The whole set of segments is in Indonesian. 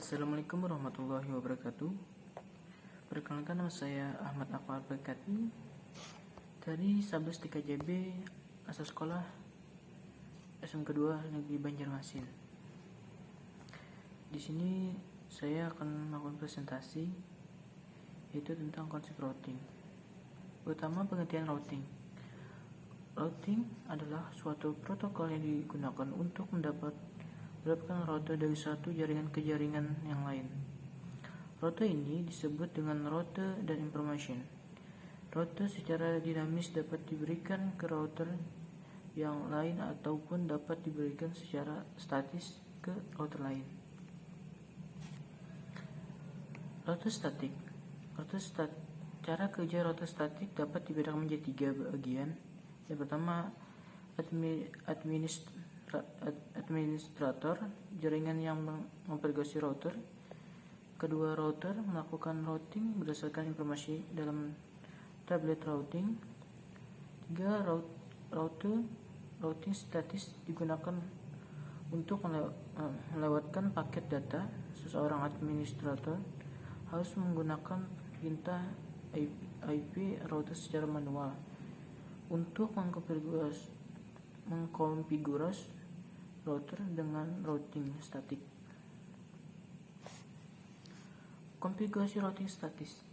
Assalamualaikum warahmatullahi wabarakatuh. Perkenalkan, nama saya Ahmad Akmal Bekati dari Sabdes TKJB asal sekolah SM kedua Negeri Banjarmasin. Di sini saya akan melakukan presentasi yaitu tentang konsep routing. Pertama, pengertian routing. Routing adalah suatu protokol yang digunakan untuk mendapatkan rute dari satu jaringan ke jaringan yang lain. Rute ini disebut dengan rute dan information. Rute secara dinamis dapat diberikan ke router yang lain ataupun dapat diberikan secara statis ke router lain. Rute statik. Cara kerja rute statik dapat dibedakan menjadi 3 bagian. Yang pertama, administrator jaringan yang mengoperasi router. Kedua, router melakukan routing berdasarkan informasi dalam tablet routing. 3, routing statis digunakan untuk melewatkan paket data. Seseorang administrator harus menggunakan perintah IP router secara manual untuk mengkonfigurasi router dengan routing statik. Konfigurasi routing statis.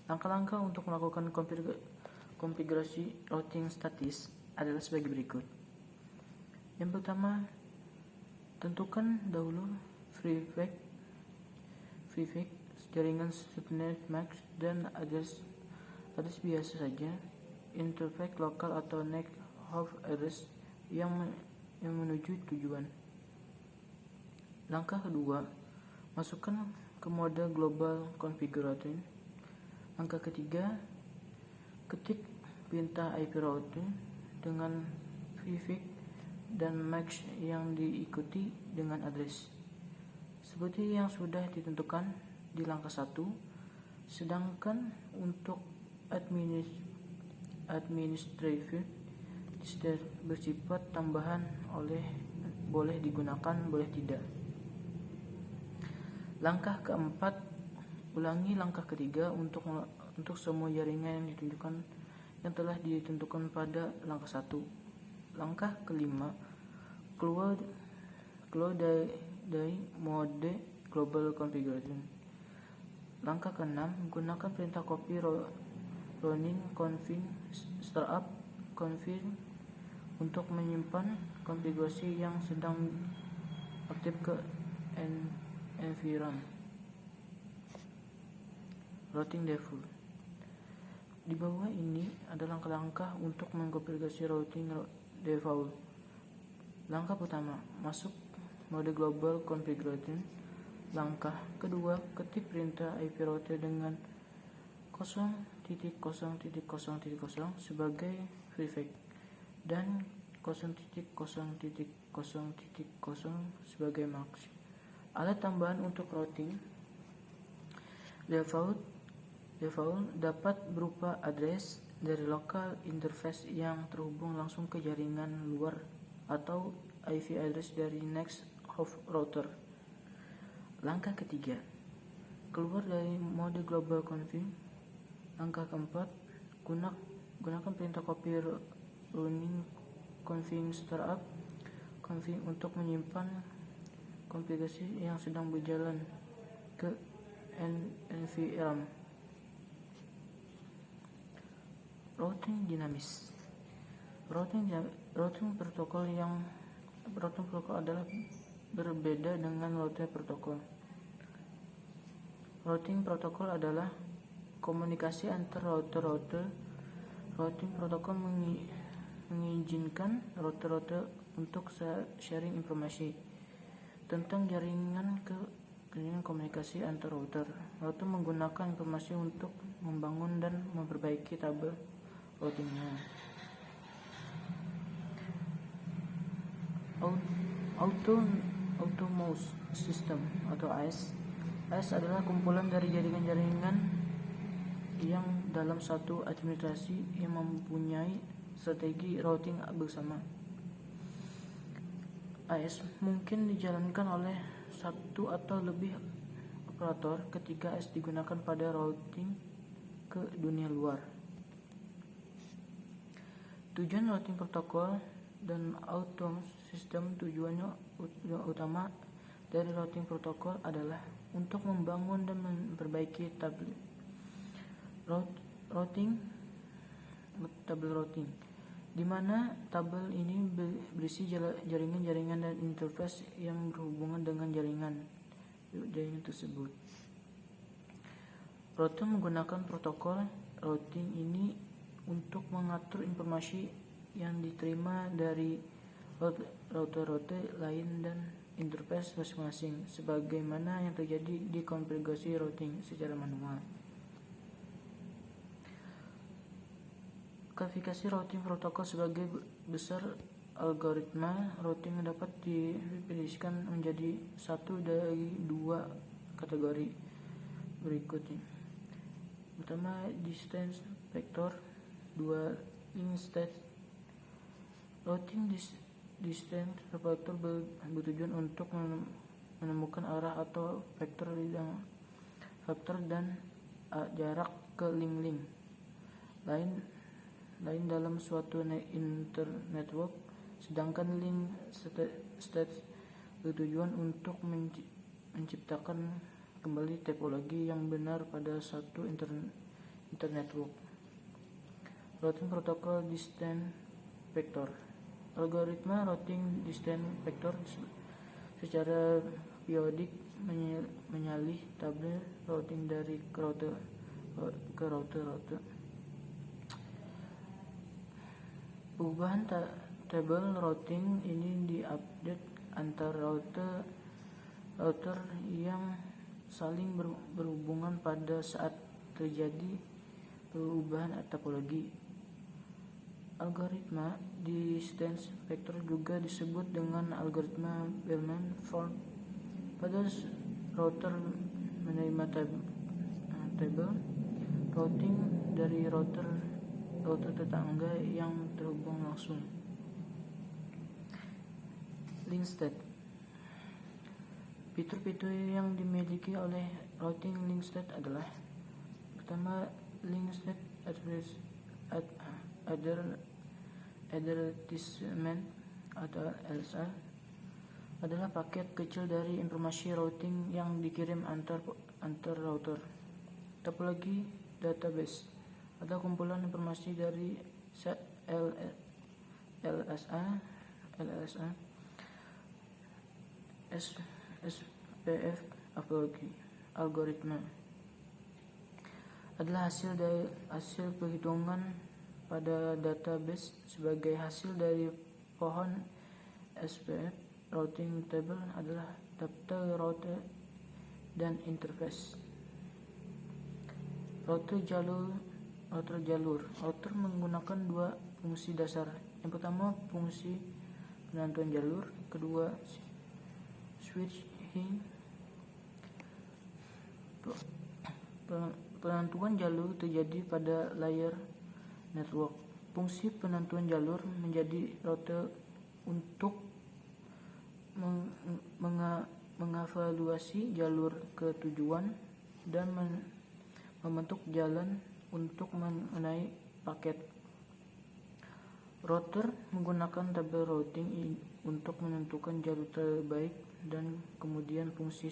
Langkah-langkah untuk melakukan konfigurasi routing statis adalah sebagai berikut. Yang pertama, tentukan dahulu prefix jaringan subnet max dan address biasa saja, interface lokal atau next hop address yang menuju tujuan. Langkah kedua, masukkan ke mode global configurator. Langkah ketiga, ketik perintah IP routing dengan prefix dan max yang diikuti dengan address seperti yang sudah ditentukan di langkah 1. Sedangkan untuk administrative bersifat tambahan, boleh digunakan, boleh tidak. Langkah keempat, ulangi langkah ketiga untuk semua jaringan yang telah ditentukan pada langkah 1. Langkah kelima, keluar dari mode global configuration. Langkah keenam, gunakan perintah copy running config startup config untuk menyimpan konfigurasi yang sedang aktif ke environment. Routing default. Di bawah ini ada langkah-langkah untuk mengkonfigurasi routing default. Langkah pertama, masuk mode global configuration. Langkah kedua, ketik perintah IP router dengan 0.0.0.0 sebagai prefix dan 0.0.0.0 sebagai max. Alat tambahan untuk routing default dapat berupa address dari local interface yang terhubung langsung ke jaringan luar atau IP address dari next hop router. Langkah ketiga, keluar dari mode global config. Langkah keempat, gunakan perintah copy running config startup config untuk menyimpan konfigurasi yang sedang berjalan ke environment. Routing dinamis. Routing protokol adalah berbeda dengan routing protokol. Routing protokol adalah komunikasi antar router. Routing protokol mengizinkan router untuk sharing informasi tentang jaringan komunikasi antar router. Router menggunakan informasi untuk membangun dan memperbaiki tabel routingnya. Autonomous System atau AS. AS adalah kumpulan dari jaringan-jaringan yang dalam satu administrasi yang mempunyai strategi routing bersama. AS mungkin dijalankan oleh satu atau lebih operator ketika S digunakan pada routing ke dunia luar. Tujuan routing protokol dan automation system. Tujuannya utama dari routing protokol adalah untuk membangun dan memperbaiki tabel routing, di mana tabel ini berisi jaringan-jaringan dan interface yang berhubungan dengan jaringan tersebut. Router menggunakan protokol routing ini untuk mengatur informasi yang diterima dari router-router lain dan interface masing-masing, sebagaimana yang terjadi di konfigurasi routing secara manual. Klasifikasi routing protokol sebagai besar algoritma routing dapat didefinisikan menjadi satu dari dua kategori berikutnya. Pertama, distance vector. Dua, link state. Routing distance vector bertujuan untuk menemukan arah atau vektor dan jarak ke link lain dalam suatu internetwork, sedangkan link state bertujuan untuk menciptakan kembali topologi yang benar pada satu internetwork. Routing protokol distance vector. Algoritma routing distance vector secara periodik menyalih tabel routing dari router ke router. Perubahan tabel routing ini diupdate antar router yang saling berhubungan pada saat terjadi perubahan topologi. Algoritma distance vector juga disebut dengan algoritma Bellman-Ford. Pada router menerima tabel routing dari router tetangga yang terhubung langsung. Link state. Fitur-fitur yang dimiliki oleh routing link state adalah: pertama, link state advertisement atau LSA adalah paket kecil dari informasi routing yang dikirim antar router. Topologi database adalah kumpulan informasi dari set LSA, SPF. Algoritma adalah hasil perhitungan pada database sebagai hasil dari pohon SPF. Routing table adalah daftar router dan interface. Router jalur. Router menggunakan dua fungsi dasar. Yang pertama, fungsi penentuan jalur. Kedua, switching. Penentuan jalur terjadi pada layer network. Fungsi penentuan jalur menjadi router untuk mengevaluasi jalur ke tujuan dan membentuk jalan untuk mengenai paket. Router menggunakan tabel routing untuk menentukan jalur terbaik dan kemudian fungsi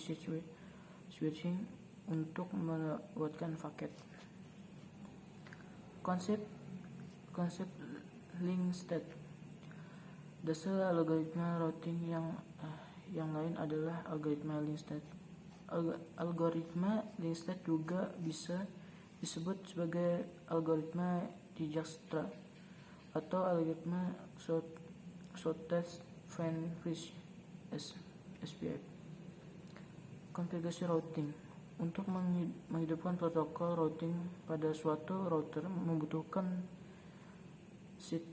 switching untuk melewatkan paket. Konsep link state. Dasar algoritma routing yang lain adalah algoritma link state. Algoritma link state juga bisa disebut sebagai algoritma Dijkstra atau algoritma shortest find first SPF. Konfigurasi routing. Untuk menghidupkan protokol routing pada suatu router membutuhkan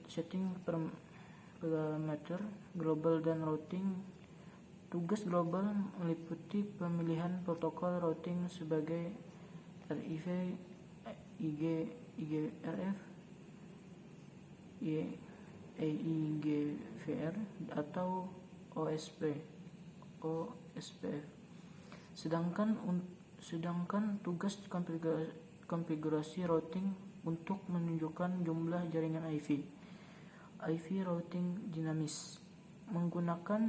setting parameter global dan routing. Tugas global meliputi pemilihan protokol routing sebagai RIV, IGRF, EIGVR atau OSPF. Sedangkan Sedangkan tugas konfigurasi routing untuk menunjukkan jumlah jaringan IP. IP routing dinamis menggunakan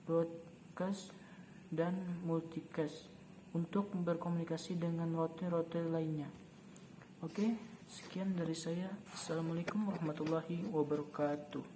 broadcast dan multicast untuk berkomunikasi dengan router-router lainnya. Oke, sekian dari saya. Assalamualaikum warahmatullahi wabarakatuh.